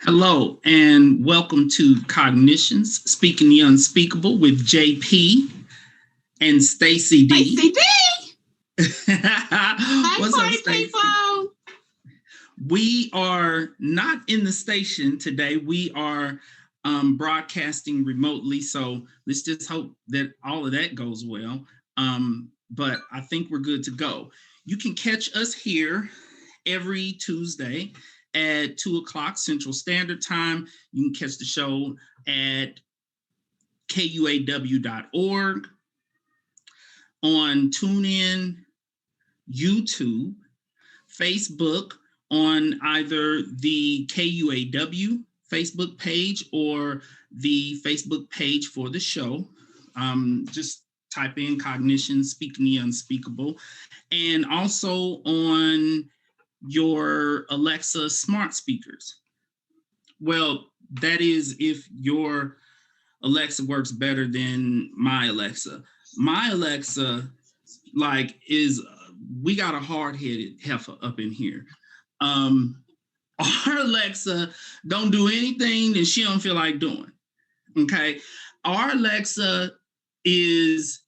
Hello and welcome to Cognitions, Speaking the Unspeakable with JP and Stacy D. Stacy D. Hey, What's up, party Stacy? people. We are not in the station today. We are broadcasting remotely. So let's just hope that all of that goes well. But I think we're good to go. You can catch us here every Tuesday at 2 o'clock Central Standard Time. You can catch the show at KUAW.org, on TuneIn, YouTube, Facebook, on either the KUAW Facebook page or the Facebook page for the show. Just type in Cognitions, Speaking the Unspeakable, and also on your Alexa smart speakers. Well, that is if your Alexa works better than my Alexa. My Alexa, we got a hard-headed heifer up in here. Our Alexa don't do anything that she don't feel like doing. Okay, our Alexa is.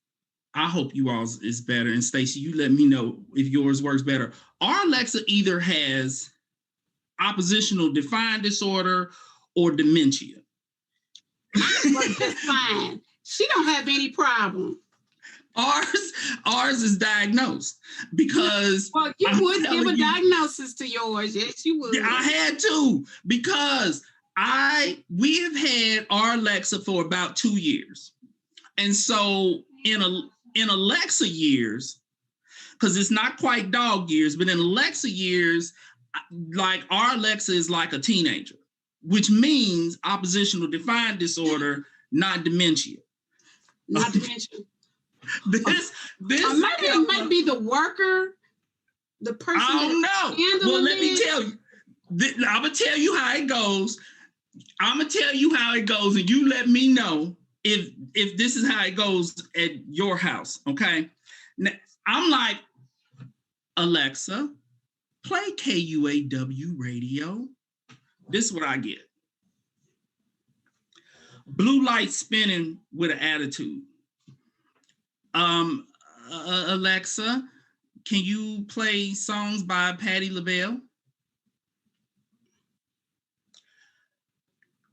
I hope you all's is better. And Stacy, you let me know if yours works better. Our Alexa either has oppositional defiant disorder or dementia. That's fine. She don't have any problem. Ours is diagnosed because well, you would give a diagnosis to yours. Yes, you would. I had to because we have had our Alexa for about 2 years, and so in Alexa years, because it's not quite dog years, but in Alexa years, like our Alexa is like a teenager, which means oppositional defiant disorder, not dementia. Not dementia. This maybe it might be the worker, the person. I don't know. Well, let me tell you. I'm gonna tell you how it goes. And you let me know if this is how it goes at your house, okay? Now, I'm like, Alexa, play KUAW radio. This is what I get. Blue light spinning with an attitude. Alexa, can you play songs by Patti LaBelle?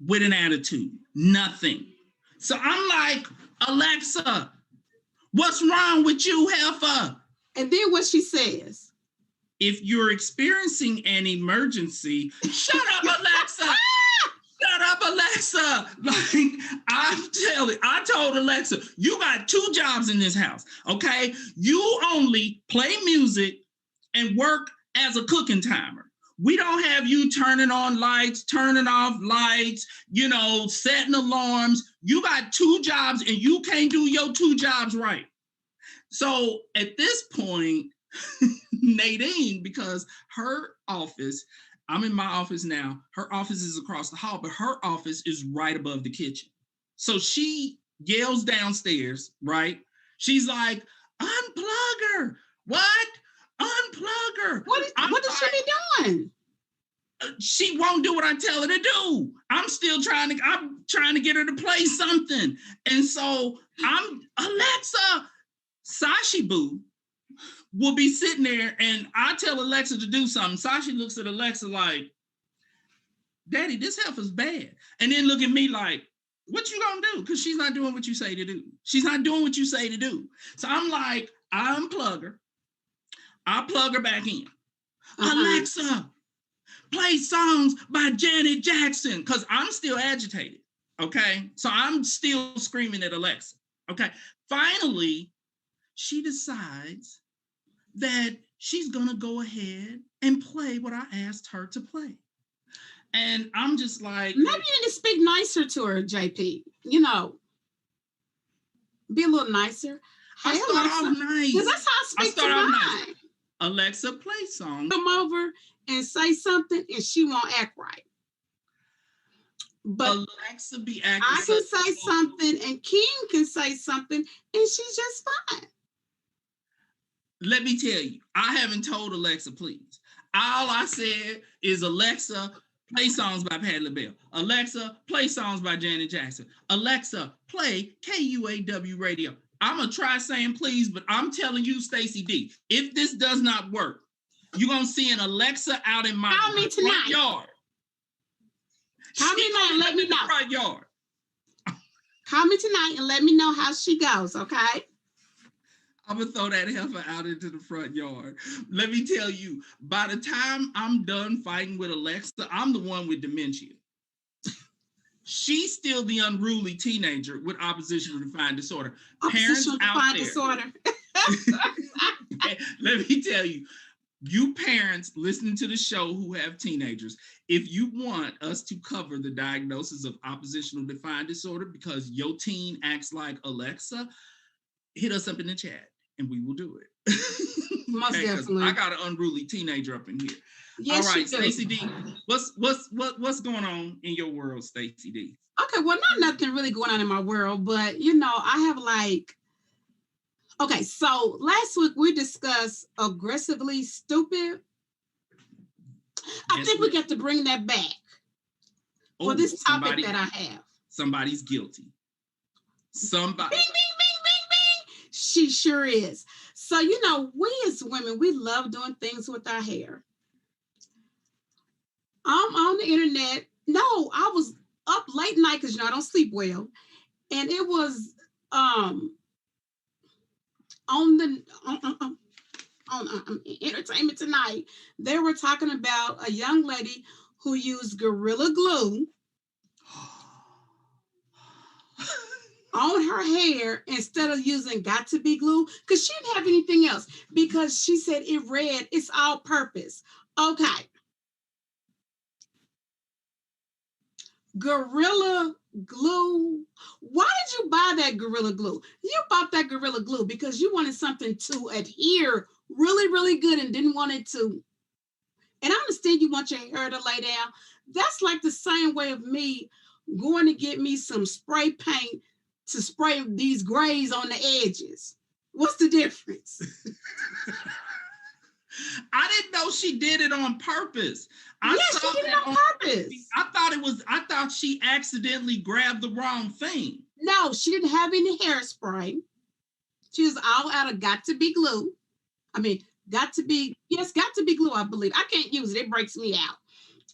With an attitude, nothing. So I'm like, Alexa, what's wrong with you, heifer? And then what she says? If you're experiencing an emergency, shut up, Alexa. Shut up, Alexa. Like, I told Alexa, you got 2 jobs in this house, okay? You only play music and work as a cooking timer. We don't have you turning on lights, turning off lights, setting alarms. You got 2 jobs and you can't do your 2 jobs right. So at this point, Nadine, because her office, I'm in my office now, her office is across the hall, but her office is right above the kitchen. So she yells downstairs, right? She's like, unplug her. What? Unplug her. What does she be doing? She won't do what I tell her to do. I'm trying to get her to play something. And so I'm Alexa, Sashi Boo will be sitting there and I tell Alexa to do something. Sashi looks at Alexa like, Daddy, this heifer's bad. And then look at me like, what you gonna do? Because she's not doing what you say to do. She's not doing what you say to do. So I'm like, I unplug her. I plug her back in. Alexa, play songs by Janet Jackson, because I'm still agitated, okay? So I'm still screaming at Alexa, okay? Finally, she decides that she's gonna go ahead and play what I asked her to play. And I'm just like... Maybe you need to speak nicer to her, JP. Be a little nicer. I start off nice. Because that's how I speak to mine. Nice. Alexa, play song. Come over and say something, and she won't act right. But Alexa be acting. I can say something, and King can say something, and she's just fine. Let me tell you, I haven't told Alexa, please. All I said is, Alexa, play songs by Patti LaBelle. Alexa, play songs by Janet Jackson. Alexa, play KUAW radio. I'm going to try saying please, but I'm telling you, Stacy D, if this does not work, you're going to see an Alexa out in my front yard. Call me tonight and let me know. Front yard. Call me tonight and let me know how she goes, okay? I'm going to throw that heifer out into the front yard. Let me tell you, by the time I'm done fighting with Alexa, I'm the one with dementia. She's still the unruly teenager with oppositional defiant disorder. Parents out there. Disorder. Let me tell you, you parents listening to the show who have teenagers, if you want us to cover the diagnosis of oppositional defiant disorder because your teen acts like Alexa, hit us up in the chat and we will do it. Most definitely. I got an unruly teenager up in here. Yes, all right, Stacy D, what's going on in your world, Stacy D? Okay, well, not nothing really going on in my world, but I have okay, so last week we discussed aggressively stupid. I think we got to bring that back for this topic that I have. Somebody's guilty. Somebody. Bing, bing, bing, bing, bing. She sure is. So, we as women, we love doing things with our hair. I'm on the internet. No, I was up late night because, I don't sleep well. And it was on Entertainment Tonight, they were talking about a young lady who used Gorilla Glue on her hair instead of using Got to Be glue because she didn't have anything else because she said it read it's all purpose. Okay. Gorilla Glue. Why did you buy that Gorilla Glue? You bought that Gorilla Glue because you wanted something to adhere really, really good and didn't want it to. And I understand you want your hair to lay down. That's like the same way of me going to get me some spray paint to spray these grays on the edges. What's the difference? I didn't know she did it on purpose. Yes, she did it on purpose. I thought she accidentally grabbed the wrong thing. No, she didn't have any hairspray. She was all out of Got to Be glue. I mean, Got to Be glue, I believe. I can't use it. It breaks me out.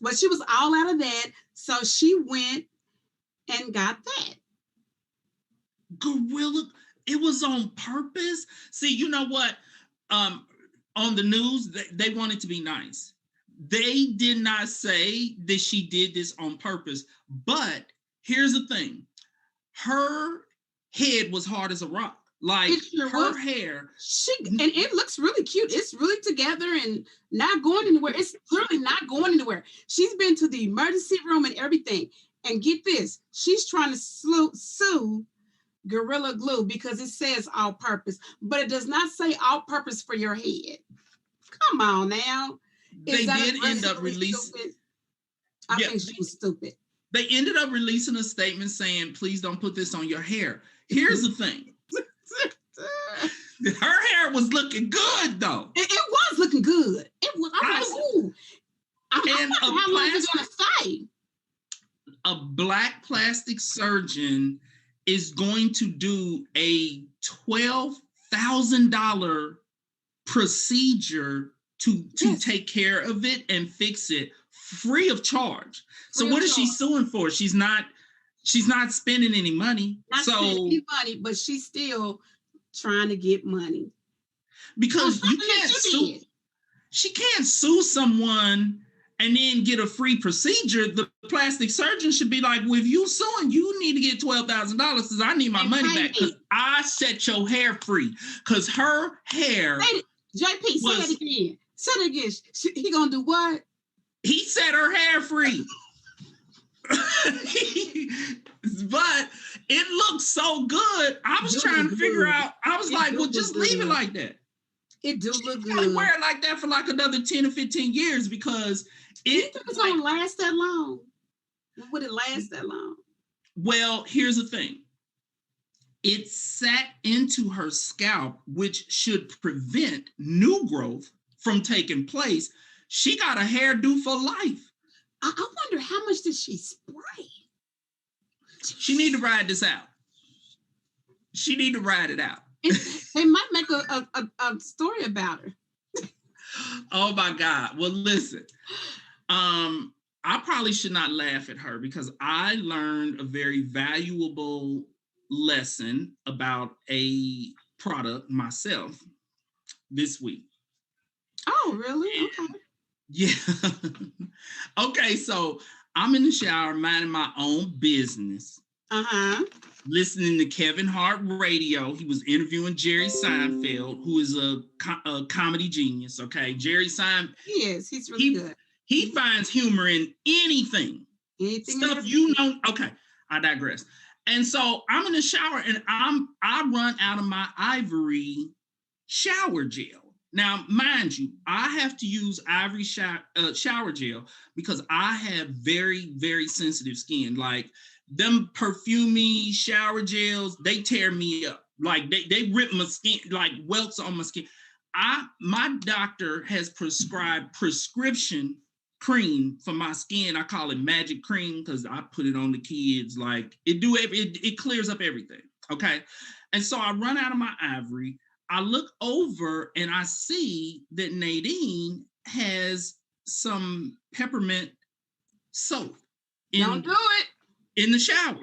But she was all out of that. So she went and got that. Gorilla, it was on purpose. See, you know what? On the news, they wanted to be nice. They did not say that she did this on purpose. But here's the thing. Her head was hard as a rock. Like her hair. And it looks really cute. It's really together and not going anywhere. It's clearly not going anywhere. She's been to the emergency room and everything. And get this, she's trying to sue Gorilla Glue because it says all purpose, but it does not say all purpose for your head. Come on now. They did end up releasing. I think she was stupid. They ended up releasing a statement saying, please don't put this on your hair. Here's the thing. Her hair was looking good, though. It was looking good. It was. I'm like, ooh. How long is it going to stay? A Black plastic surgeon is going to do a $12,000 procedure to take care of it and fix it free of charge. So what is she suing for? She's not spending any money. Not spending any money, but she's still trying to get money. Because you can't sue. She can't sue someone and then get a free procedure. The plastic surgeon should be like, well, if you suing, you need to get $12,000 because I need my money back because I set your hair free. Because her hair. JP, say that again. Say it again. He gonna do what? He set her hair free. But it looked so good. I was trying to figure out. I was like, well, just leave it like that. It do look good. You wear it like that for like another 10 or 15 years because you think it's gonna last that long? Would it last that long? Well, here's the thing. It sat into her scalp, which should prevent new growth from taking place. She got a hairdo for life. I wonder how much did she spray? She need to ride this out. She need to ride it out. They might make a story about her. Oh my God. Well, listen. I probably should not laugh at her because I learned a very valuable lesson about a product myself this week. Oh, really? Okay. Yeah. Okay, so I'm in the shower minding my own business. Listening to Kevin Hart radio. He was interviewing Jerry Seinfeld, who is a comedy genius. Okay, Jerry Seinfeld. He is. He's really good. He finds humor in anything. Stuff you know. Okay, I digress. And so I'm in the shower and I run out of my Ivory shower gel. Now, mind you, I have to use Ivory shower gel because I have very, very sensitive skin. Like them perfumey shower gels, they tear me up. Like they rip my skin, like welts on my skin. My doctor has prescribed prescription cream for my skin. I call it magic cream because I put it on the kids. Like it clears up everything. Okay. And so I run out of my Ivory. I look over and I see that Nadine has some peppermint soap Don't do it in the shower.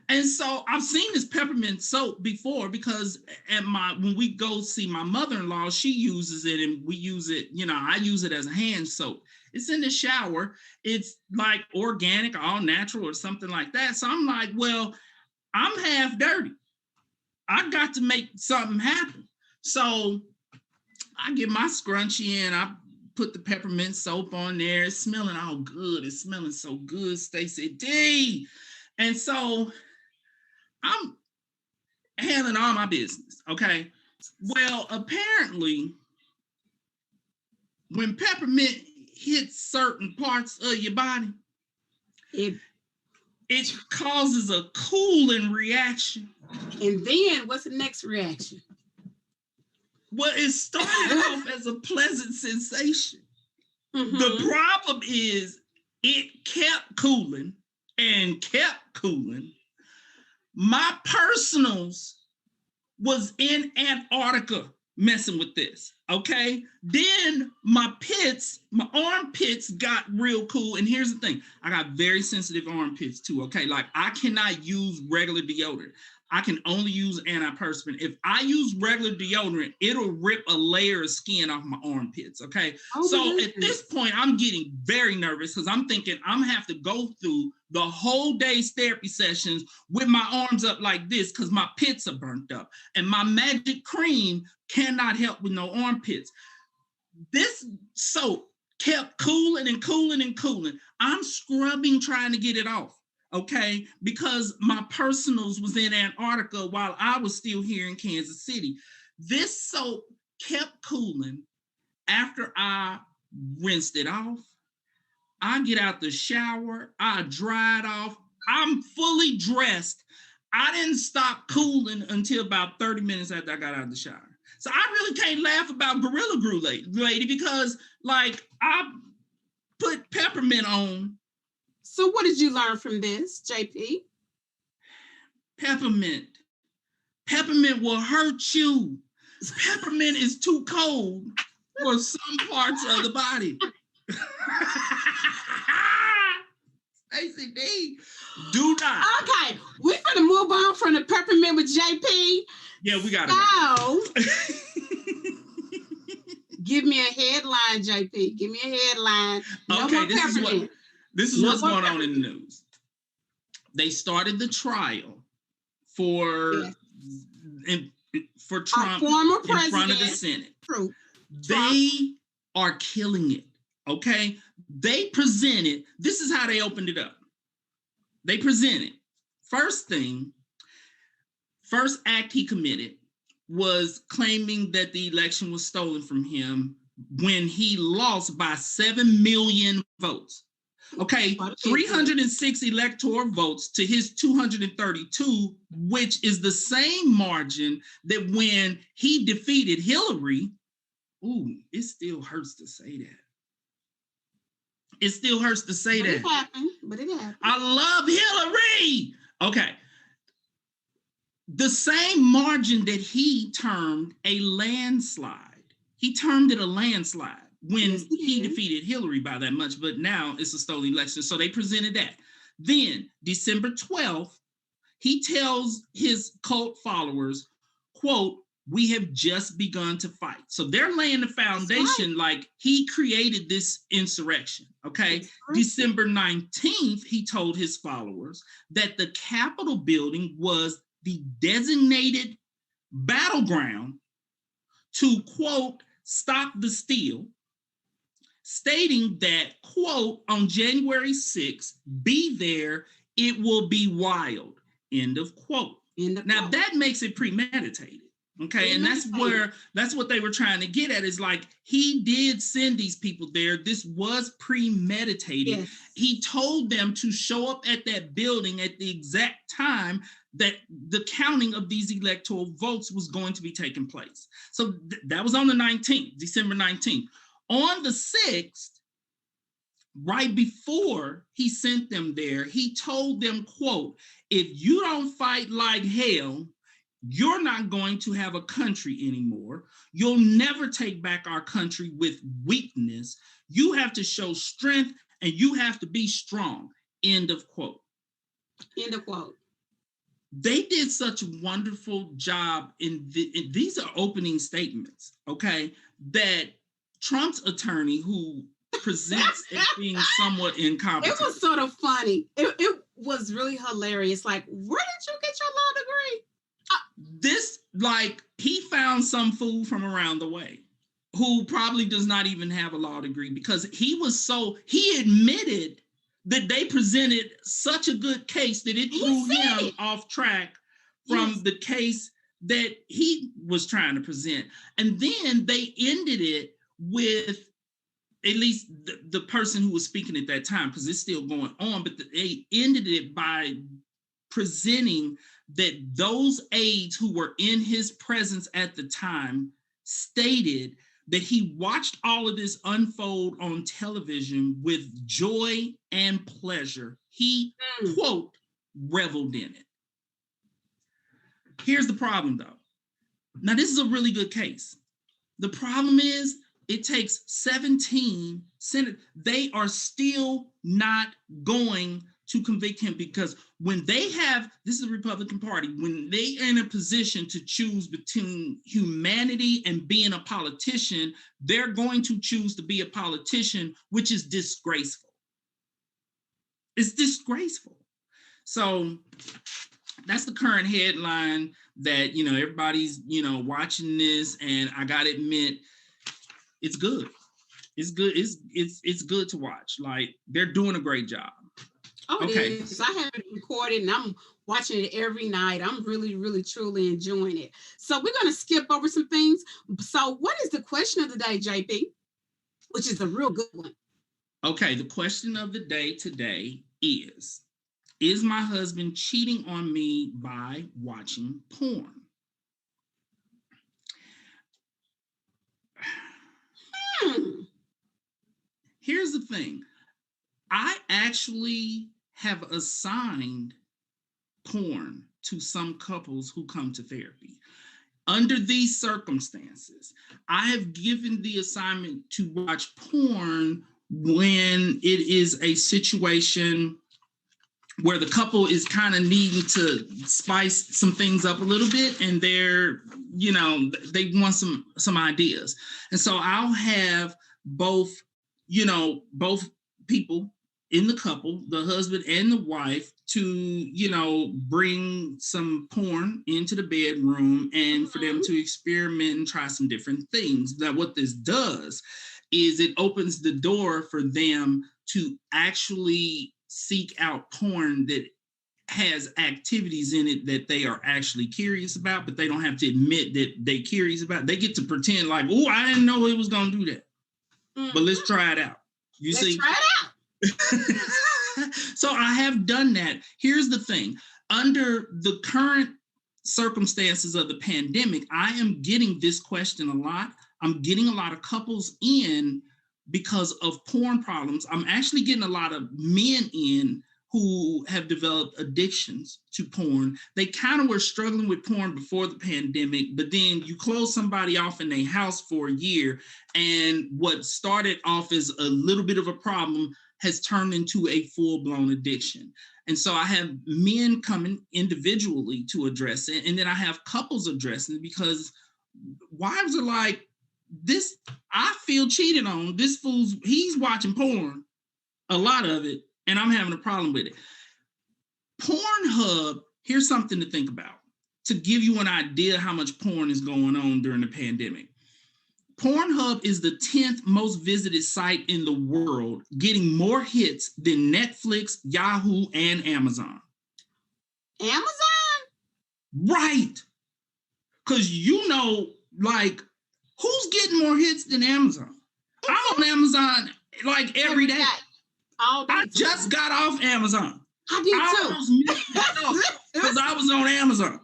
And so I've seen this peppermint soap before because when we go see my mother-in-law, she uses it and we use it, I use it as a hand soap. It's in the shower. It's like organic, all natural or something like that. So I'm like, well, I'm half dirty. I got to make something happen. So I get my scrunchie in. I put the peppermint soap on there. It's smelling all good. It's smelling so good, Stacy D. And so I'm handling all my business, okay? Well, apparently, when peppermint hits certain parts of your body, it causes a cooling reaction. And then what's the next reaction? Well, it started off as a pleasant sensation. Mm-hmm. The problem is it kept cooling and kept cooling. My personals was in Antarctica messing with this, okay? Then my armpits got real cool. And here's the thing, I got very sensitive armpits too, okay? Like I cannot use regular deodorant. I can only use antiperspirant. If I use regular deodorant, it'll rip a layer of skin off my armpits, okay? So at this point, I'm getting very nervous because I'm thinking I'm gonna have to go through the whole day's therapy sessions with my arms up like this because my pits are burnt up. And my magic cream cannot help with no armpits. This soap kept cooling and cooling and cooling. I'm scrubbing trying to get it off. Okay, because my personals was in Antarctica while I was still here in Kansas City. This soap kept cooling. After I rinsed it off, I get out the shower, I dry it off, I'm fully dressed. I didn't stop cooling until about 30 minutes after I got out of the shower. So I really can't laugh about Gorilla Glue lady because like I put peppermint on. So what did you learn from this, JP? Peppermint will hurt you. Peppermint is too cold for some parts of the body. Stacy D, do not. Okay, we're gonna move on from the peppermint with JP. Yeah, we gotta go. Give me a headline, JP. Give me a headline. No okay, this is what's going on in the news. They started the trial for Trump in front of the Senate. True. They are killing it. Okay, they presented. This is how they opened it up. They presented first act he committed was claiming that the election was stolen from him when he lost by 7 million votes. Okay, 306 electoral votes to his 232, which is the same margin that when he defeated Hillary. Ooh, it still hurts to say that. It still hurts to say but that. It happened, but it happened. I love Hillary. Okay. The same margin that he termed a landslide. He termed it a landslide when Yes, he defeated Hillary by that much, but now it's a stolen election. So they presented that. Then December 12th, he tells his cult followers, quote, "We have just begun to fight." So they're laying the foundation, like he created this insurrection, okay? December 19th, he told his followers that the Capitol building was the designated battleground to, quote, "stop the steal," stating that, quote, "on January 6th, be there, it will be wild," end of quote. Now that makes it premeditated. Okay, and that's what they were trying to get at, is like, he did send these people there. This was premeditated. Yes. He told them to show up at that building at the exact time that the counting of these electoral votes was going to be taking place. So that was on the 19th, December 19th. On the 6th, right before he sent them there, he told them, quote, "If you don't fight like hell, you're not going to have a country anymore. You'll never take back our country with weakness. You have to show strength and you have to be strong," end of quote. End of quote. They did such a wonderful job these are opening statements, okay, that Trump's attorney, who presents as being somewhat incompetent. It was sort of funny. It was really hilarious. Like, where did you get your law degree? This, like, he found some fool from around the way who probably does not even have a law degree, because he admitted that they presented such a good case that it threw him off track from the case that he was trying to present. And then they ended it with, at least the person who was speaking at that time, because it's still going on, but they ended it by presenting that those aides who were in his presence at the time stated that he watched all of this unfold on television with joy and pleasure. He, quote, reveled in it. Here's the problem, though. Now, this is a really good case. The problem is, it takes 17 senators. They are still not going to convict him, because when they have, this is the Republican Party, when they are in a position to choose between humanity and being a politician, they're going to choose to be a politician, which is disgraceful. It's disgraceful. So that's the current headline that, everybody's, watching this, and I gotta admit, it's good. It's good. It's good to watch. Like, they're doing a great job. Oh, okay. It is. I have it recorded and I'm watching it every night. I'm really, really, truly enjoying it. So we're going to skip over some things. So what is the question of the day, JP? Which is a real good one. Okay. The question of the day today is my husband cheating on me by watching porn? Here's the thing. I actually have assigned porn to some couples who come to therapy. Under these circumstances, I have given the assignment to watch porn when it is a situation where the couple is kind of needing to spice some things up a little bit, and they're, they want some ideas. And so I'll have both people in the couple, the husband and the wife, to, bring some porn into the bedroom and for them to experiment and try some different things. Now, what this does is it opens the door for them to actually seek out porn that has activities in it that they are actually curious about, but they don't have to admit that they're curious about. They get to pretend like, "Oh, I didn't know it was going to do that." But let's try it out. Let's try it out. So I have done that. Here's the thing. Under the current circumstances of the pandemic, I am getting this question a lot. I'm getting a lot of couples in because of porn problems. I'm actually getting a lot of men in who have developed addictions to porn. They kind of were struggling with porn before the pandemic, but then you close somebody off in their house for a year, and what started off as a little bit of a problem has turned into a full-blown addiction. And so I have men coming individually to address it, and then I have couples addressing it, because wives are like, this, I feel cheated on. This fool's, he's watching porn, a lot of it, and I'm having a problem with it. Pornhub, here's something to think about to give you an idea how much porn is going on during the pandemic. Pornhub is the 10th most visited site in the world, getting more hits than Netflix, Yahoo, and Amazon. Amazon? Right. Because like, who's getting more hits than Amazon? I'm on Amazon like every day. All day. I just got off Amazon. I did too. Because I was on Amazon.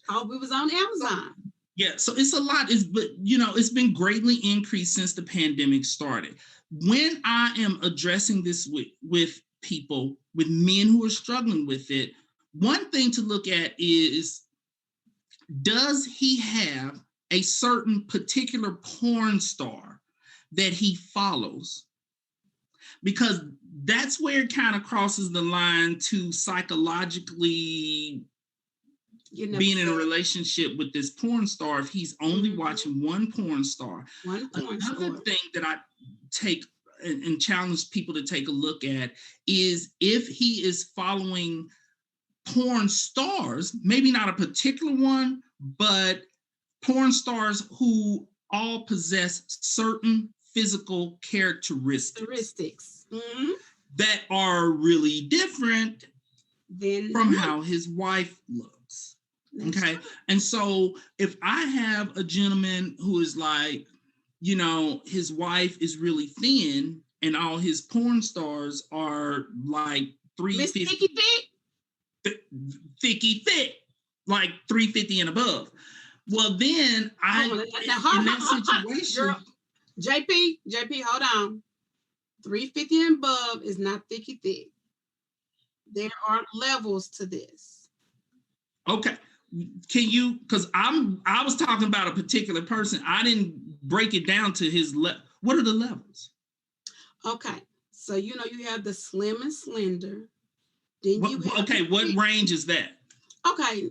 Oh, we was on Amazon. Yeah, so it's a lot. It's been greatly increased since the pandemic started. When I am addressing this with people, with men who are struggling with it, one thing to look at is, does he have a certain particular porn star that he follows? Because that's where it kind of crosses the line to psychologically being in a relationship with this porn star. If he's only watching one porn star. Another thing that I take and challenge people to take a look at is, if he is following porn stars, maybe not a particular one, but porn stars who all possess certain physical characteristics that are really different from how his wife looks. Okay. And so if I have a gentleman who is like, his wife is really thin and all his porn stars are like 350 thicky thick, like 350 and above. Well, then in that situation, JP, hold on. 350 and above is not thicky thick. There are levels to this. Okay. Can you, because I was talking about a particular person. I didn't break it down to his level. What are the levels? Okay. So, you have the slim and slender. Then what range is that? Okay.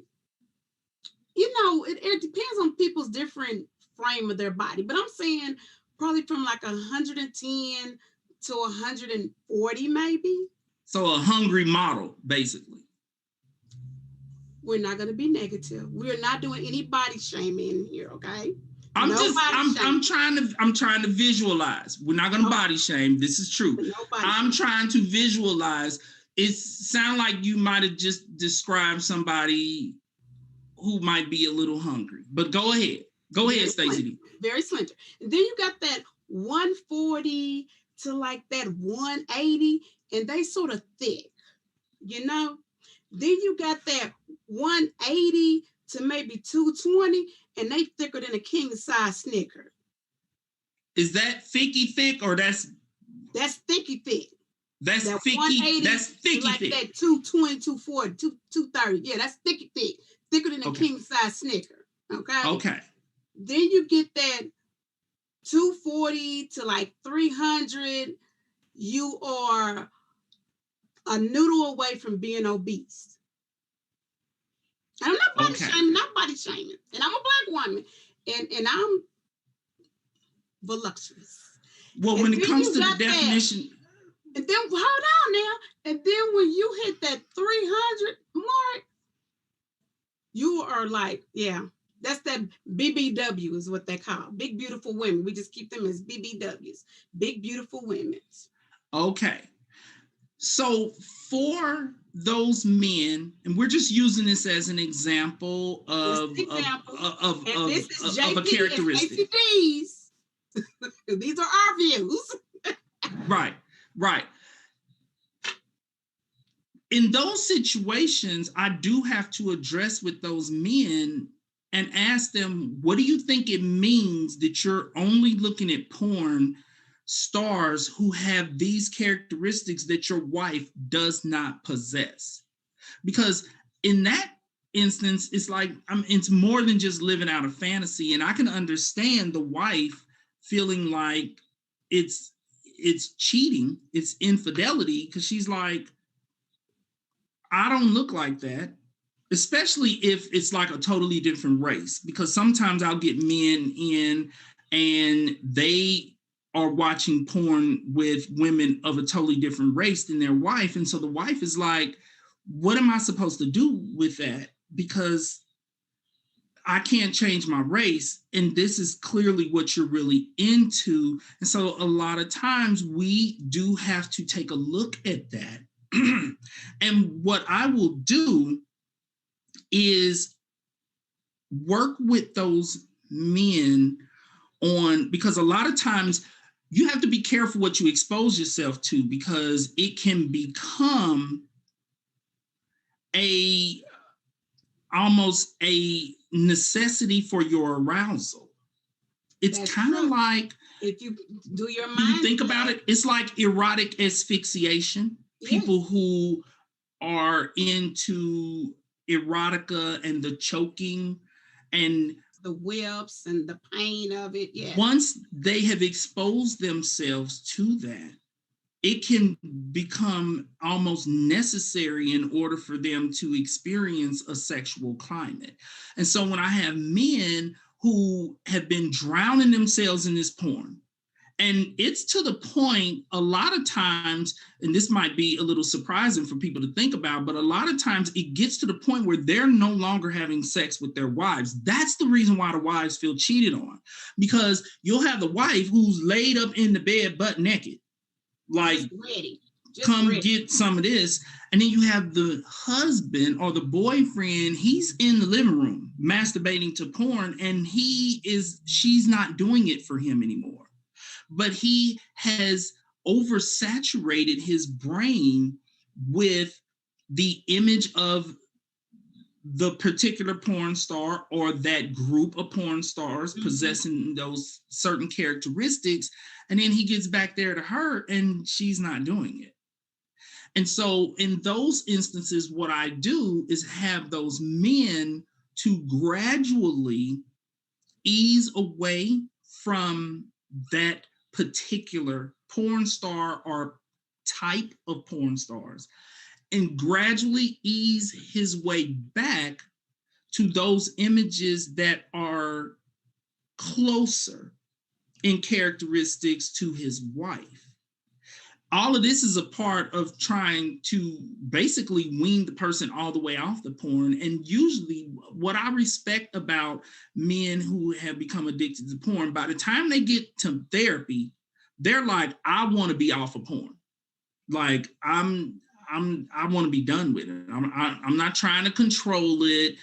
It depends on people's different frame of their body, but I'm saying probably from like 110 to 140 maybe. So a hungry model, basically. We're not going to be negative. We're not doing any body shaming here, okay? I'm trying to visualize. We're not going to body shame. This is true. I'm trying to visualize. It sounds like you might have just described somebody who might be a little hungry. But go ahead. Go ahead, Stacy. Very slender. And then you got that 140 to like that 180, and they sort of thick, Then you got that 180 to maybe 220, and they thicker than a king size Snicker. Is that thicky thick, or that's thicky thick? That's that thicky. That's thicky like thick. That 220, 240, 230. Yeah, that's thicky thick. Thicker than a king size Snicker. Okay. Then you get that 240 to like 300. You are a noodle away from being obese. And I'm not body shaming. And I'm a Black woman. And I'm voluptuous. Well, when it comes to the definition. And then, hold on now. And then when you hit that 300 mark, you are like, that's that BBW is what they call. Big, beautiful women. We just keep them as BBWs. Big, beautiful women. Okay. So for those men, and we're just using this as an example of a characteristic. These are our views. Right. In those situations, I do have to address with those men and ask them, what do you think it means that you're only looking at porn stars who have these characteristics that your wife does not possess. Because in that instance, it's like it's more than just living out a fantasy. And I can understand the wife feeling like it's cheating, it's infidelity, because she's like, I don't look like that. Especially if it's like a totally different race, because sometimes I'll get men in and they are watching porn with women of a totally different race than their wife. And so the wife is like, what am I supposed to do with that? Because I can't change my race. And this is clearly what you're really into. And so a lot of times we do have to take a look at that. And what I will do is work with those men on, because a lot of times you have to be careful what you expose yourself to, because it can become almost a necessity for your arousal. It's kind of like, if you do your mind, you think about it, it's like erotic asphyxiation. Yes. People who are into erotica and the choking and the whips and the pain of it. Yeah. Once they have exposed themselves to that, it can become almost necessary in order for them to experience a sexual climate. And so when I have men who have been drowning themselves in this porn, and it's to the point a lot of times, and this might be a little surprising for people to think about, but a lot of times it gets to the point where they're no longer having sex with their wives. That's the reason why the wives feel cheated on, because you'll have the wife who's laid up in the bed butt naked, like, come get some of this. And then you have the husband or the boyfriend, he's in the living room masturbating to porn, and she's not doing it for him anymore. But he has oversaturated his brain with the image of the particular porn star or that group of porn stars possessing those certain characteristics. And then he gets back there to her and she's not doing it. And so in those instances, what I do is have those men to gradually ease away from that particular porn star or type of porn stars and gradually ease his way back to those images that are closer in characteristics to his wife. All of this is a part of trying to basically wean the person all the way off the porn. And usually what I respect about men who have become addicted to porn, by the time they get to therapy, they're like, I want to be off of porn. Like I want to be done with it. I'm not trying to control it.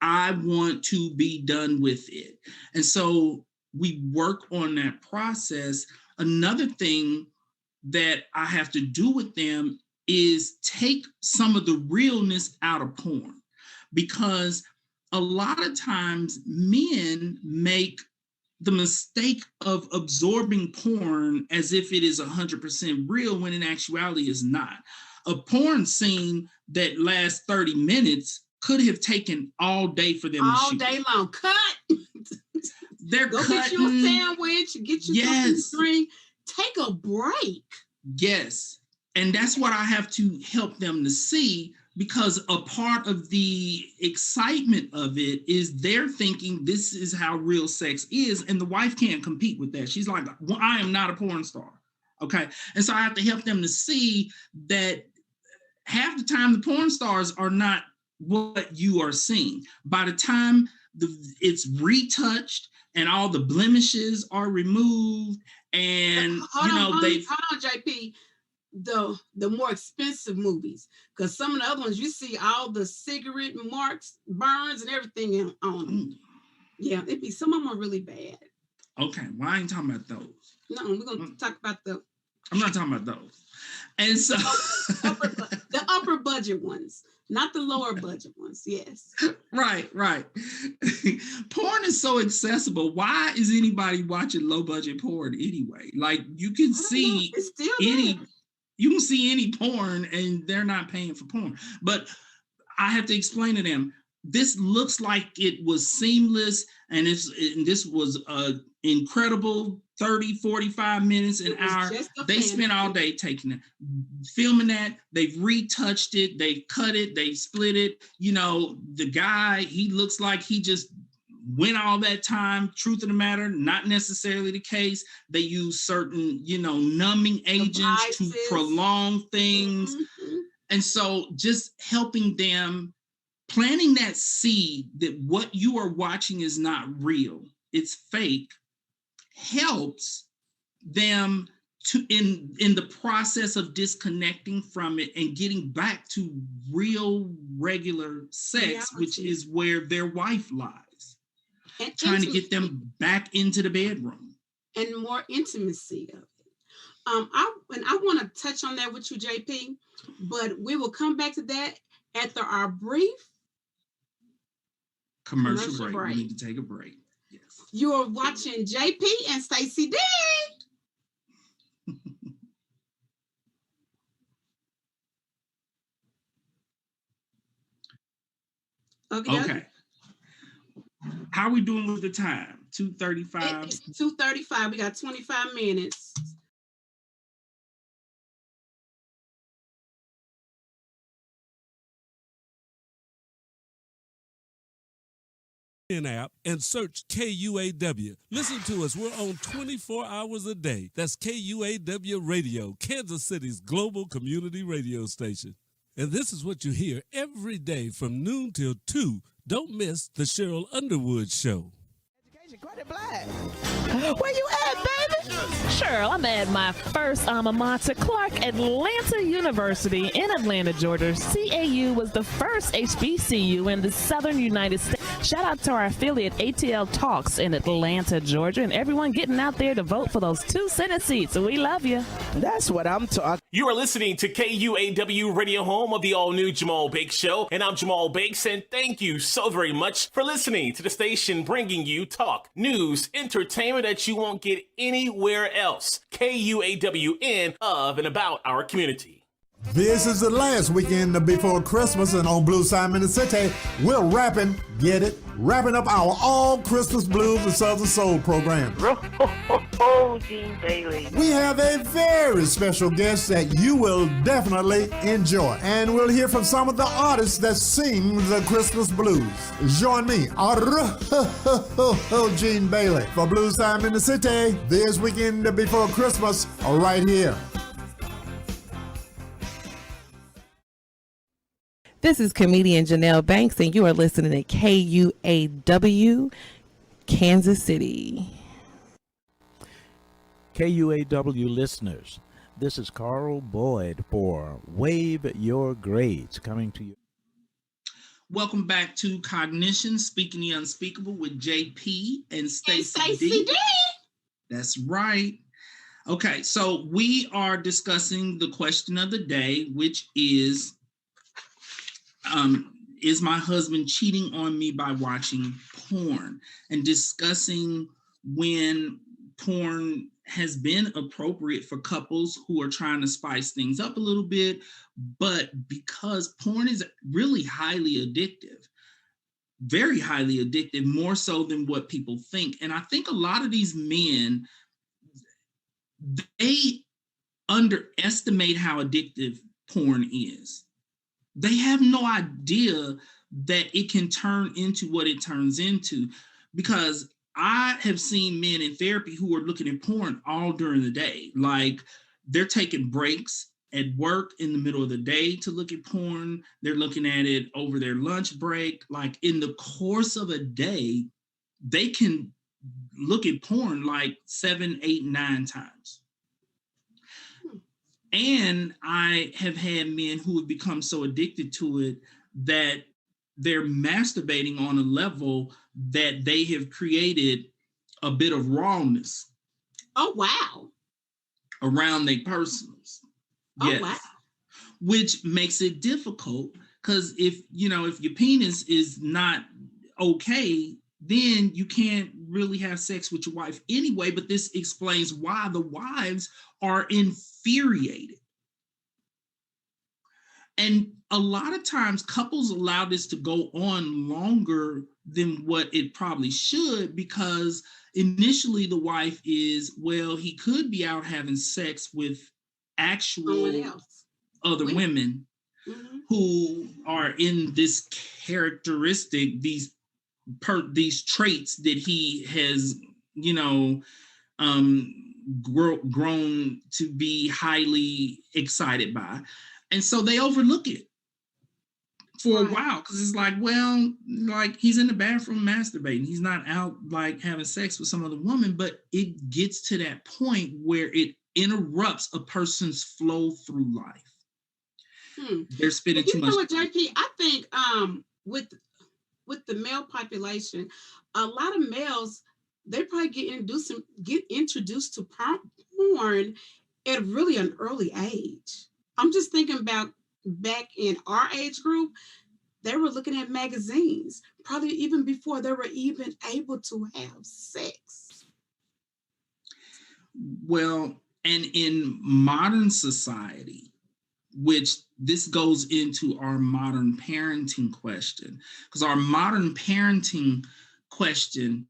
I want to be done with it. And so we work on that process. Another thing that I have to do with them is take some of the realness out of porn, because a lot of times men make the mistake of absorbing porn as if it is 100% real, when in actuality is not. A porn scene that lasts 30 minutes could have taken all day for them to shoot. All day long. Cut. They're Go cutting. Get you a sandwich, get you something to drink. Take a break. Yes. And that's what I have to help them to see, because a part of the excitement of it is they're thinking this is how real sex is. And the wife can't compete with that. She's like, well, I am not a porn star. Okay. And so I have to help them to see that half the time the porn stars are not what you are seeing. By the time it's retouched and all the blemishes are removed, and hold on, JP, the more expensive movies, because some of the other ones you see all the cigarette marks, burns, and everything on them. Yeah, some of them are really bad. Okay, well, I ain't talking about those. No, we're gonna talk about I'm not talking about those. And so the upper budget ones, not the lower budget ones. Yes. Right. Porn is so accessible. Why is anybody watching low budget porn anyway? Like you can see it's still any there. You can see any porn and they're not paying for porn. But I have to explain to them, this looks like it was seamless, and this was incredible 30, 45 minutes, an hour. They spent all day taking it, filming that. They've retouched it, they've cut it, they split it. The guy, he looks like he just went all that time. Truth of the matter, not necessarily the case. They use certain, numbing agents to prolong things. Mm-hmm. And so just helping them, planting that seed that what you are watching is not real, it's fake, helps them to in the process of disconnecting from it and getting back to real regular sex, which is where their wife lies, and trying to get them back into the bedroom and more intimacy of it. I want to touch on that with you, JP, but we will come back to that after our brief commercial break. We need to take a break. Yes. You are watching JP and Stacy D. Okay. How are we doing with the time? 2:35. It's 2:35. We got 25 minutes. App and search KUAW. Listen to us. We're on 24 hours a day. That's KUAW Radio, Kansas City's global community radio station. And this is what you hear every day from noon till 2. Don't miss the Cheryl Underwood Show. Where you at, baby? Sure, I'm at my first alma mater, Clark Atlanta University in Atlanta, Georgia. CAU was the first HBCU in the southern United States. Shout out to our affiliate ATL Talks in Atlanta, Georgia, and everyone getting out there to vote for those 2 Senate seats. We love you. That's what I'm talking. You are listening to KUAW Radio, home of the all-new Jamal Bakes Show, and I'm Jamal Bakes, and thank you so very much for listening to the station bringing you talk, news, entertainment that you won't get anywhere else. KUAWN, of and about our community. This is the last weekend before Christmas, and on Blue Side, Mississippi, we're wrapping up our All Christmas Blues and Southern Soul program. Oh, Gene Bailey. We have a very special guest that you will definitely enjoy, and we'll hear from some of the artists that sing the Christmas blues. Join me, Gene Bailey, for Blue Side, Mississippi, this weekend before Christmas, right here. This is comedian Janelle Banks, and you are listening to KUAW, Kansas City. KUAW listeners, this is Carl Boyd for Wave Your Grades, coming to you. Welcome back to Cognitions, Speaking the Unspeakable with JP and Stacy D. That's right. Okay, so we are discussing the question of the day, which is my husband cheating on me by watching porn, and discussing when porn has been appropriate for couples who are trying to spice things up a little bit, but because porn is really highly addictive, very highly addictive, more so than what people think. And I think a lot of these men, they underestimate how addictive porn is. They have no idea that it can turn into what it turns into, because I have seen men in therapy who are looking at porn all during the day. Like, they're taking breaks at work in the middle of the day to look at porn. They're looking at it over their lunch break. Like, in the course of a day, they can look at porn like 7, 8, 9 times. And I have had men who have become so addicted to it that they're masturbating on a level that they have created a bit of rawness. Oh, wow. Around their personals. Oh, yes. wow. which makes it difficult because if your penis is not okay, then you can't really have sex with your wife anyway. But this explains why the wives are infuriated. And a lot of times couples allow this to go on longer than what it probably should, because initially the wife is, well, he could be out having sex with actual other women who are in this characteristic, these traits that he has, grown to be highly excited by. And so they overlook it for a while because it's like, well, like he's in the bathroom masturbating. He's not out like having sex with some other woman, but it gets to that point where it interrupts a person's flow through life. They're spending too much. You know what, JP? I think with the male population, a lot of males, they probably get introduced to porn at really an early age. I'm just thinking about back in our age group, they were looking at magazines, probably even before they were even able to have sex. Well, and in modern society, which this goes into our modern parenting question, because our modern parenting question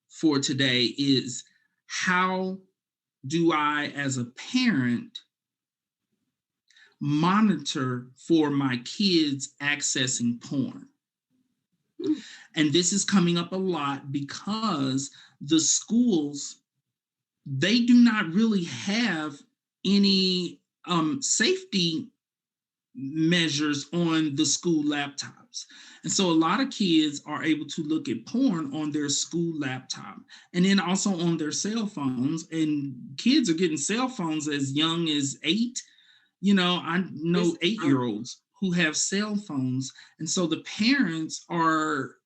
for today is, how do I, as a parent, monitor for my kids accessing porn? And this is coming up a lot because the schools, they do not really have any safety measures on the school laptops. And so a lot of kids are able to look at porn on their school laptop and then also on their cell phones. And kids are getting cell phones as young as 8. I know 8-year-olds who have cell phones. And so the parents are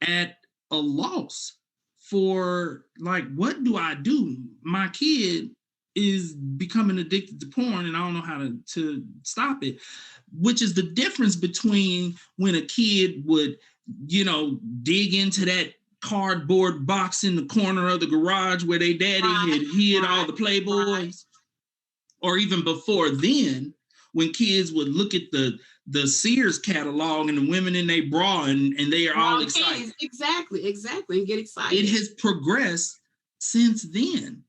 at a loss for, like, what do I do? My kid is becoming addicted to porn and I don't know how to stop it, which is the difference between when a kid would, dig into that cardboard box in the corner of the garage where their daddy had hid all the Playboys. Or even before then, when kids would look at the Sears catalog and the women in their bra and they are all excited. Exactly, and get excited. It has progressed since then.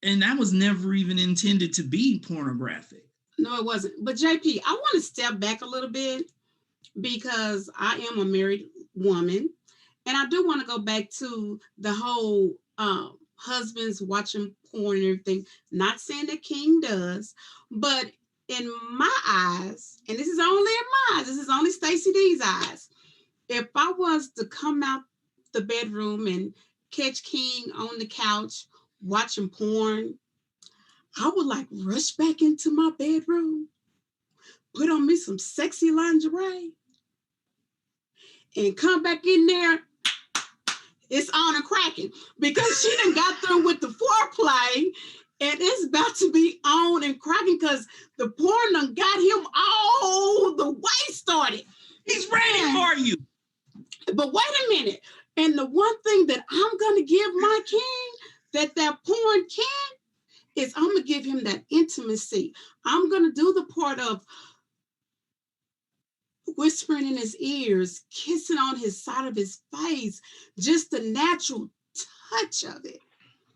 And that was never even intended to be pornographic. No, it wasn't. But JP, I want to step back a little bit because I am a married woman. And I do want to go back to the whole husbands watching porn and everything. Not saying that King does, but in my eyes, and this is only in my eyes, this is only Stacy D's eyes. If I was to come out the bedroom and catch King on the couch watching porn, I would like rush back into my bedroom, put on me some sexy lingerie, and come back in there. It's on and cracking because she done got through with the foreplay and it's about to be on and cracking because the porn done got him all the way started. He's ready for you. But wait a minute. And the one thing that I'm going to give my King that porn can is I'm going to give him that intimacy. I'm going to do the part of whispering in his ears, kissing on his side of his face, just the natural touch of it,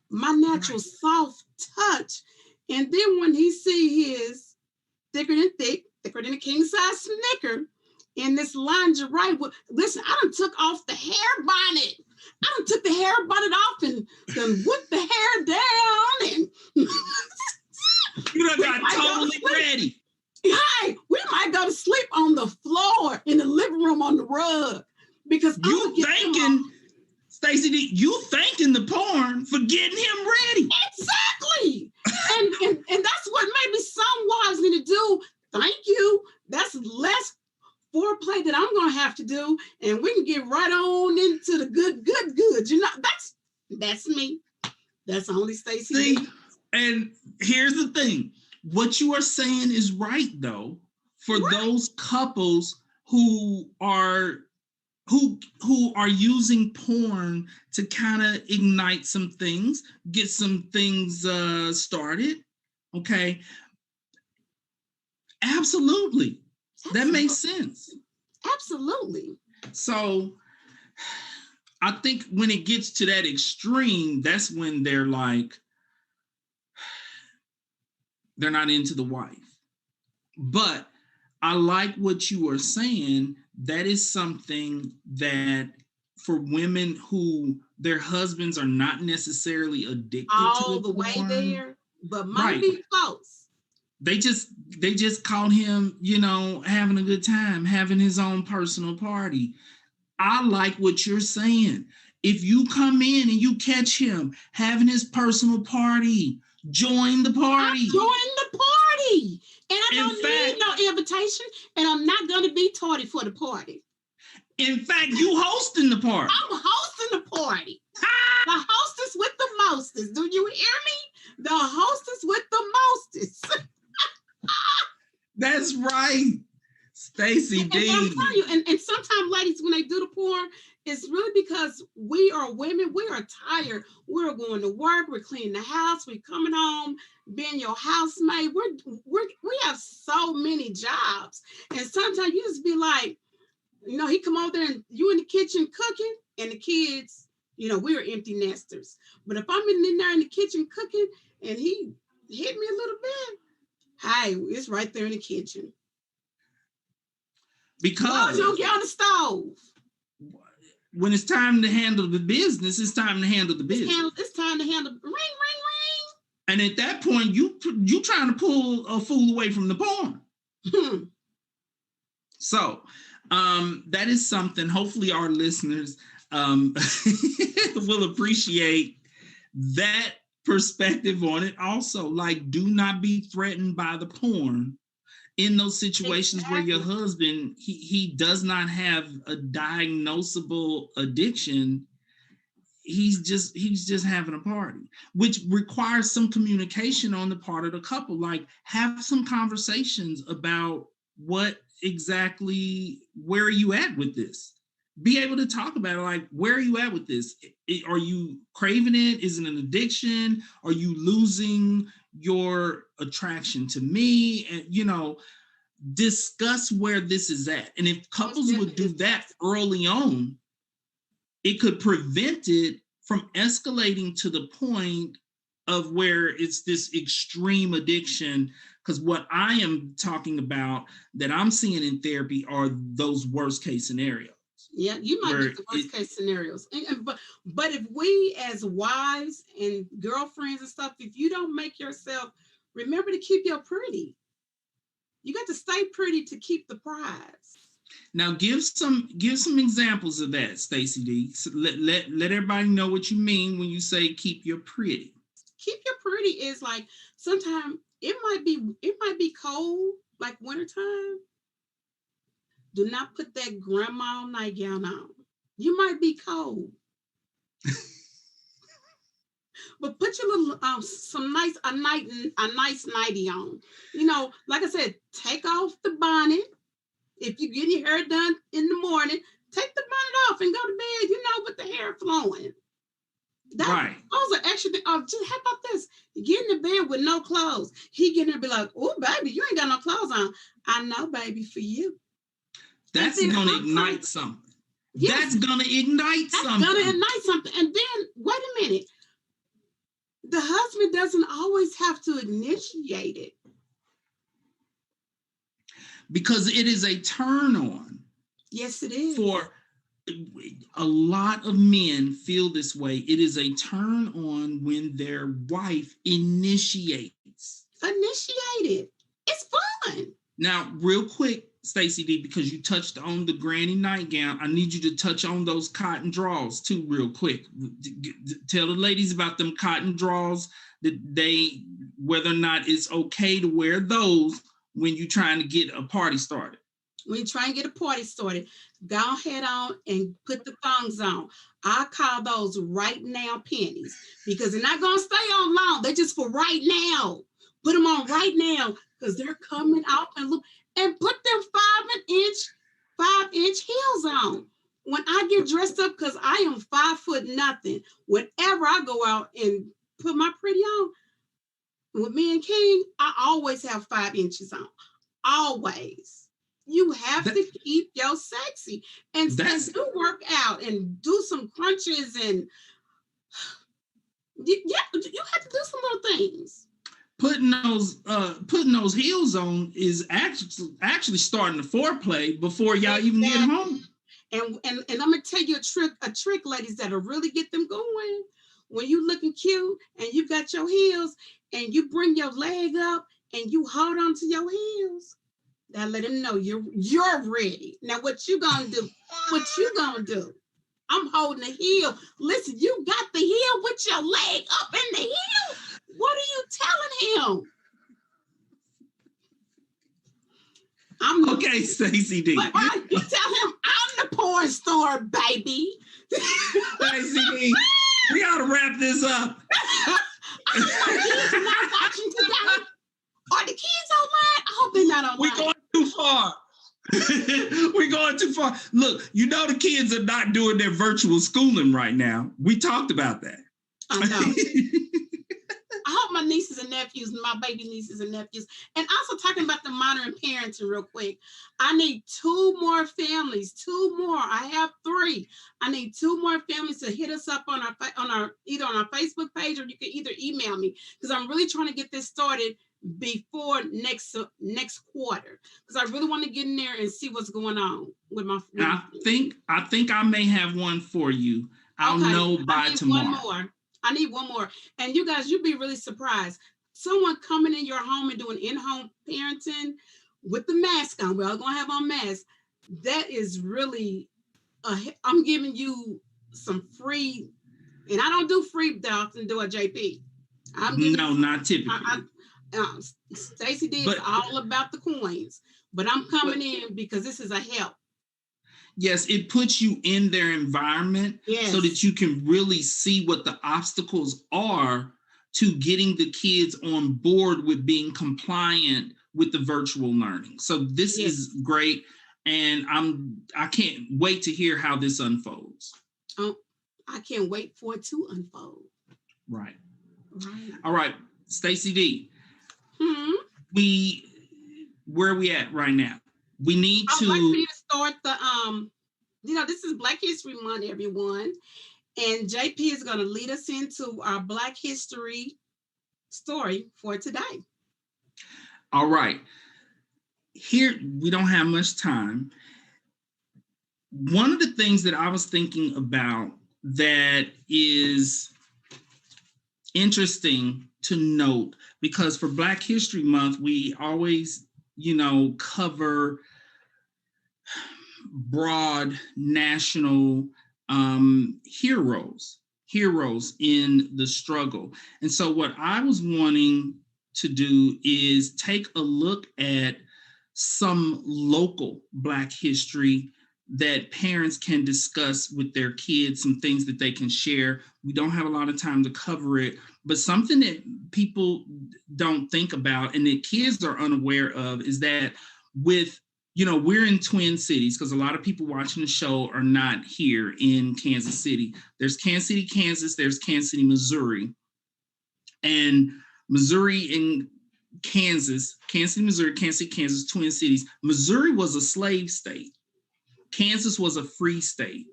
my natural soft touch. And then when he see his thicker than a king size Snicker in this lingerie, listen, I done took off the hair bonnet. I done took the hair bonnet off and then whipped the hair down and you done got totally ready. Hey, we might go to sleep on the floor in the living room on the rug because you thanking Stacy, you thanking the porn for getting him ready. Exactly. and that's what maybe some wives need to do. Thank you. That's less foreplay that I'm gonna have to do, and we can get right on into the good. That's me. That's only Stacy. See, and here's the thing. What you are saying is right, though, for those couples who are using porn to kind of ignite some things, get some things started. Okay. Absolutely. That makes sense. Absolutely. So I think when it gets to that extreme, that's when they're like, they're not into the wife. But I like what you are saying. That is something that for women who their husbands are not necessarily addicted all to the way porn, there, but might be close. They just caught him, having a good time, having his own personal party. I like what you're saying. If you come in and you catch him having his personal party, join the party. Join the party. And I don't need no invitation, and I'm not going to be tardy for the party. In fact, you hosting the party. I'm hosting the party. The hostess with the mostest. Do you hear me? The hostess with the mostest. That's right. Stacy D. And I'm telling you, and sometimes ladies, when they do the porn, it's really because we are women, we are tired. We're going to work, we're cleaning the house, we're coming home, being your housemaid. We have so many jobs. And sometimes you just be like, he come over there and you in the kitchen cooking, and the kids, we're empty nesters. But if I'm in there in the kitchen cooking and he hit me a little bit, hey, it's right there in the kitchen. Because you don't get on the stove. When it's time to handle the business, it's time to handle the business. It's time to handle ring, ring, ring. And at that point, you trying to pull a fool away from the porn. So that is something hopefully our listeners will appreciate that perspective on it. Also, like, do not be threatened by the porn in those situations where your husband, he does not have a diagnosable addiction. He's just having a party, which requires some communication on the part of the couple. Like, have some conversations about where are you at with this? Be able to talk about it. Like, where are you at with this? Are you craving it? Is it an addiction? Are you losing your attraction to me? And, discuss where this is at. And if couples would do that early on, it could prevent it from escalating to the point of where it's this extreme addiction. Because what I am talking about that I'm seeing in therapy are those worst case scenarios. Yeah, you might get the worst case scenarios. But if we as wives and girlfriends and stuff, if you don't make yourself, remember to keep your pretty. You got to stay pretty to keep the prize. Now give some examples of that, Stacy D. So let everybody know what you mean when you say keep your pretty. Keep your pretty is like, sometimes it might be cold, like wintertime. Do not put that grandma nightgown on. You might be cold. But put your little a nice nightie on. Like I said, take off the bonnet. If you get your hair done in the morning, take the bonnet off and go to bed, with the hair flowing. Right. Those are extra things. Just how about this? You get in the bed with no clothes. He get in there and be like, oh, baby, you ain't got no clothes on. I know, baby, for you. That's going to ignite something. Yes. That's going to ignite something. That's going to ignite something. And then, wait a minute. The husband doesn't always have to initiate it. Because it is a turn on. Yes, it is. For a lot of men feel this way. It is a turn on when their wife initiates. Initiate it. It's fun. Now, real quick, Stacy D, because you touched on the granny nightgown, I need you to touch on those cotton drawers too, real quick. Tell the ladies about them cotton drawers, whether or not it's okay to wear those when you're trying to get a party started. When you try and get a party started, go ahead on and put the thongs on. I call those right now panties because they're not going to stay on long. They're just for right now. Put them on right now because they're coming out and look. And put 5-inch heels on. When I get dressed up, because I am 5 foot nothing, whenever I go out and put my pretty on, with me and King, I always have 5 inches on. Always. You have to keep your sexy and do work out and do some crunches and you have to do some little things. Putting those heels on is actually starting the foreplay before y'all even get home. And I'm gonna tell you a trick, ladies, that'll really get them going. When you looking cute and you got your heels and you bring your leg up and you hold on to your heels, that let them know you're ready. Now what you gonna do? I'm holding the heel. Listen, you got the heel with your leg up in the heel. What are you telling him? Okay, Stacy D. You tell him I'm the porn star, baby. Stacy D, we ought to wrap this up. Are my kids not watching today? Are the kids online? I hope they're not online. We're going too far. We're going too far. Look, the kids are not doing their virtual schooling right now. We talked about that. I know. I hope my nieces and nephews, my baby nieces and nephews, and also talking about the monitoring parenting real quick. I need 2 more families, 2 more. I have 3. I need 2 more families to hit us up on our either on our Facebook page, or you can either email me, because I'm really trying to get this started before next quarter, because I really want to get in there and see what's going on with my. I think I may have one for you. I'll know by tomorrow. I need one more. And you guys, you'd be really surprised. Someone coming in your home and doing in-home parenting with the mask on. We're all going to have on masks. That is really, I'm giving you some free, and I don't do free that often, do a JP. Not typically. Stacy D is all about the coins, but I'm coming in because this is a help. Yes, it puts you in their environment so that you can really see what the obstacles are to getting the kids on board with being compliant with the virtual learning. So this is great, and I can't wait to hear how this unfolds. Oh, I can't wait for it to unfold. Right. All right, Stacy D. Where are we at right now? We need to. I'd like for you to start the this is Black History Month, everyone, and JP is going to lead us into our Black History story for today. All right. Here we don't have much time. One of the things that I was thinking about that is interesting to note, because for Black History Month, we always, cover broad national heroes in the struggle. And so what I was wanting to do is take a look at some local Black history that parents can discuss with their kids, some things that they can share. We don't have a lot of time to cover it, but something that people don't think about and that kids are unaware of is that we're in Twin Cities, because a lot of people watching the show are not here in Kansas City. There's Kansas City, Kansas, there's Kansas City, Missouri. And Missouri and Kansas City, Missouri, Kansas City, Kansas, Twin Cities. Missouri was a slave state. Kansas was a free state.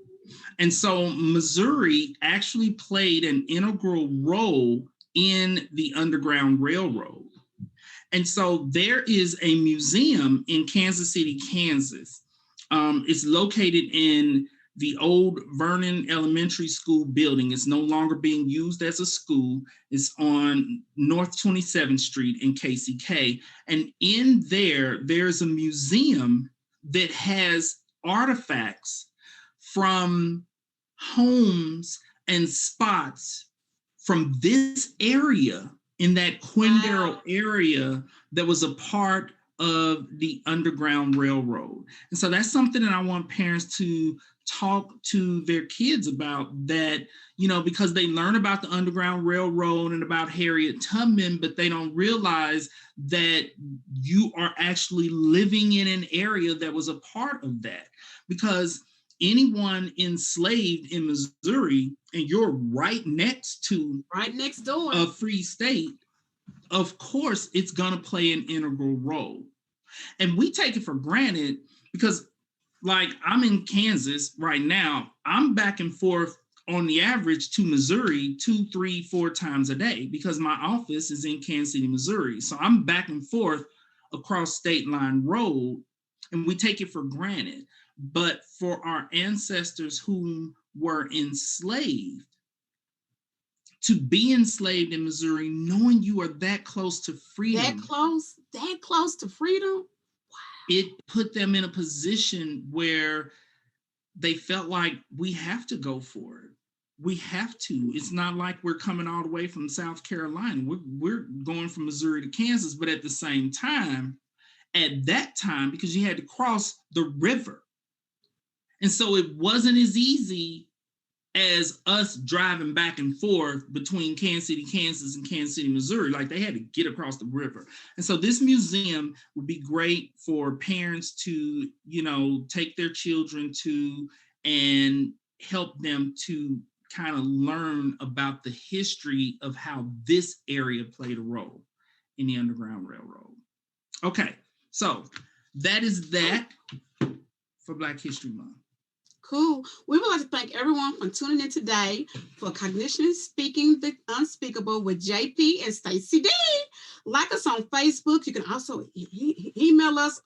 And so Missouri actually played an integral role in the Underground Railroad. And so there is a museum in Kansas City, Kansas. It's located in the old Vernon Elementary School building. It's no longer being used as a school. It's on North 27th Street in KCK. And in there's a museum that has artifacts from homes and spots from this area, in that Quindaro area, that was a part of the Underground Railroad. And so that's something that I want parents to talk to their kids about, that, because they learn about the Underground Railroad and about Harriet Tubman, but they don't realize that you are actually living in an area that was a part of that. Because anyone enslaved in Missouri, and you're right next door, a free state, of course, it's going to play an integral role. And we take it for granted because, like, I'm in Kansas right now. I'm back and forth on the average to Missouri 2, 3, 4 times a day because my office is in Kansas City, Missouri. So I'm back and forth across State Line Road, and we take it for granted. But for our ancestors who were enslaved, to be enslaved in Missouri, knowing you are that close to freedom. That close to freedom? Wow. It put them in a position where they felt like we have to go for it. We have to. It's not like we're coming all the way from South Carolina. We're going from Missouri to Kansas, but at the same time, at that time, because you had to cross the river. And so it wasn't as easy as us driving back and forth between Kansas City, Kansas and Kansas City, Missouri. Like, they had to get across the river. And so this museum would be great for parents to, take their children to and help them to kind of learn about the history of how this area played a role in the Underground Railroad. Okay, so that is that for Black History Month. Cool. We would like to thank everyone for tuning in today for Cognitions Speaking the Unspeakable with JP and Stacy D. Like us on Facebook. You can also email us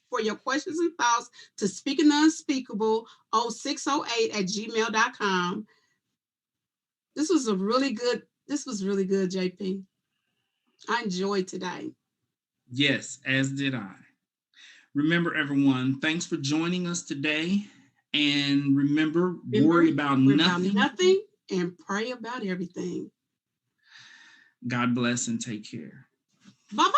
for your questions and thoughts to Speaking the Unspeakable 0608@gmail.com. This was really good, JP. I enjoyed today. Yes, as did I. Remember, everyone, thanks for joining us today. And remember, worry about nothing and pray about everything. God bless and take care. Bye-bye.